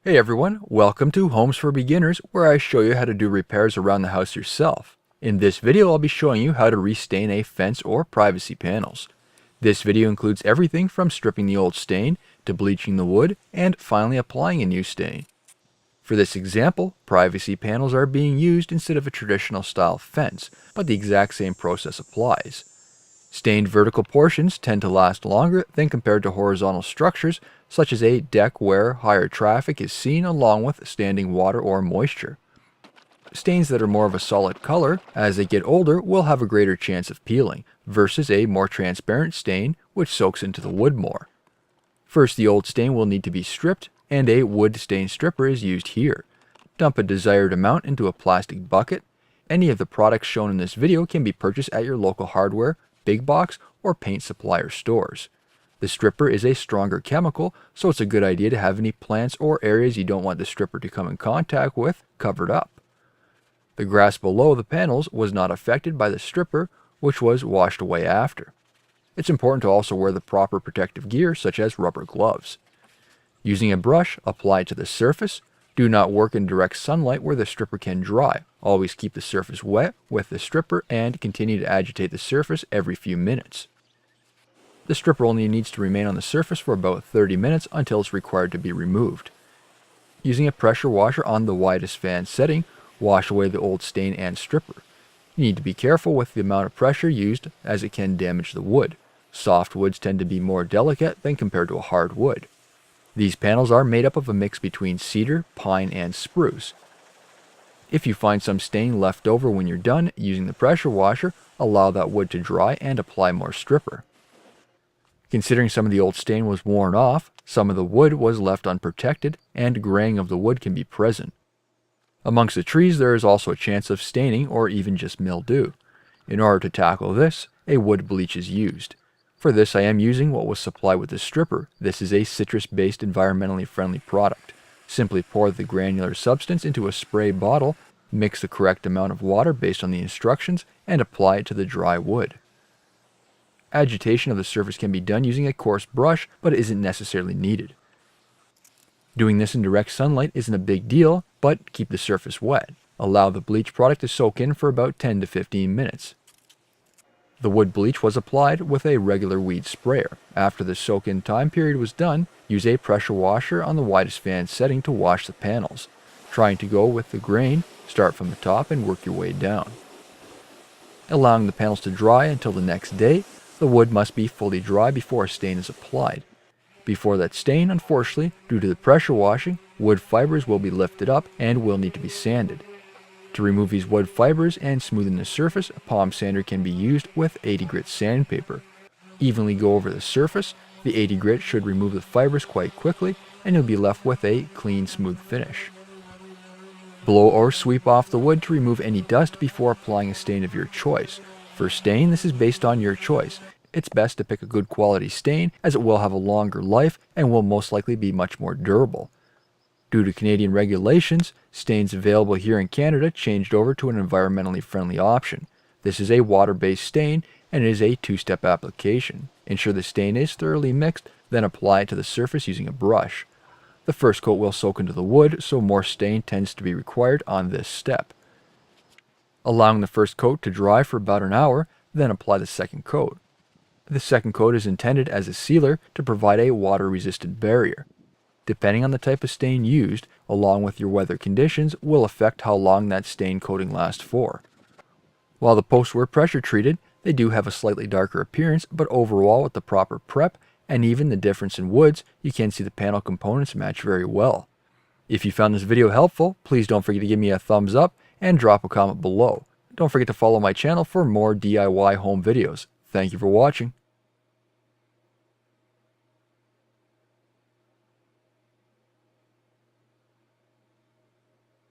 Hey everyone, welcome to Homes for Beginners, where I show you how to do repairs around the house yourself. In this video, I'll be showing you how to restain a fence or privacy panels. This video includes everything from stripping the old stain to bleaching the wood and finally applying a new stain. For this example, privacy panels are being used instead of a traditional style fence, but the exact same process applies. Stained vertical portions tend to last longer than compared to horizontal structures, such as a deck where higher traffic is seen along with standing water or moisture. Stains that are more of a solid color, as they get older, will have a greater chance of peeling, versus a more transparent stain which soaks into the wood more. First, the old stain will need to be stripped, and a wood stain stripper is used here. Dump a desired amount into a plastic bucket. Any of the products shown in this video can be purchased at your local hardware, big box, or paint supplier stores. The stripper is a stronger chemical, so it's a good idea to have any plants or areas you don't want the stripper to come in contact with covered up. The grass below the panels was not affected by the stripper, which was washed away after. It's important to also wear the proper protective gear, such as rubber gloves. Using a brush, apply it to the surface. Do not work in direct sunlight where the stripper can dry. Always keep the surface wet with the stripper and continue to agitate the surface every few minutes. The stripper only needs to remain on the surface for about 30 minutes until it's required to be removed. Using a pressure washer on the widest fan setting, wash away the old stain and stripper. You need to be careful with the amount of pressure used, as it can damage the wood. Soft woods tend to be more delicate than compared to a hard wood. These panels are made up of a mix between cedar, pine, and spruce. If you find some stain left over when you're done using the pressure washer, allow that wood to dry and apply more stripper. Considering some of the old stain was worn off, some of the wood was left unprotected, and graying of the wood can be present. Amongst the trees, there is also a chance of staining or even just mildew. In order to tackle this, a wood bleach is used. For this, I am using what was supplied with the stripper. This is a citrus-based environmentally friendly product. Simply pour the granular substance into a spray bottle, mix the correct amount of water based on the instructions, and apply it to the dry wood. Agitation of the surface can be done using a coarse brush, but isn't necessarily needed. Doing this in direct sunlight isn't a big deal, but keep the surface wet. Allow the bleach product to soak in for about 10 to 15 minutes. The wood bleach was applied with a regular weed sprayer. After the soak-in time period was done, use a pressure washer on the widest fan setting to wash the panels. Trying to go with the grain, start from the top and work your way down. Allowing the panels to dry until the next day, the wood must be fully dry before a stain is applied. Before that stain, unfortunately, due to the pressure washing, wood fibers will be lifted up and will need to be sanded. To remove these wood fibers and smoothen the surface, a palm sander can be used with 80 grit sandpaper. Evenly go over the surface. The 80 grit should remove the fibers quite quickly, and you'll be left with a clean, smooth finish. Blow or sweep off the wood to remove any dust before applying a stain of your choice. For stain, this is based on your choice. It's best to pick a good quality stain, as it will have a longer life and will most likely be much more durable. Due to Canadian regulations, stains available here in Canada changed over to an environmentally friendly option. This is a water-based stain, and it is a two-step application. Ensure the stain is thoroughly mixed, then apply it to the surface using a brush. The first coat will soak into the wood, so more stain tends to be required on this step. Allowing the first coat to dry for about an hour, then apply the second coat. The second coat is intended as a sealer to provide a water-resistant barrier. Depending on the type of stain used, along with your weather conditions, will affect how long that stain coating lasts for. While the posts were pressure treated, they do have a slightly darker appearance, but overall with the proper prep and even the difference in woods, you can see the panel components match very well. If you found this video helpful, please don't forget to give me a thumbs up and drop a comment below. Don't forget to follow my channel for more DIY home videos. Thank you for watching.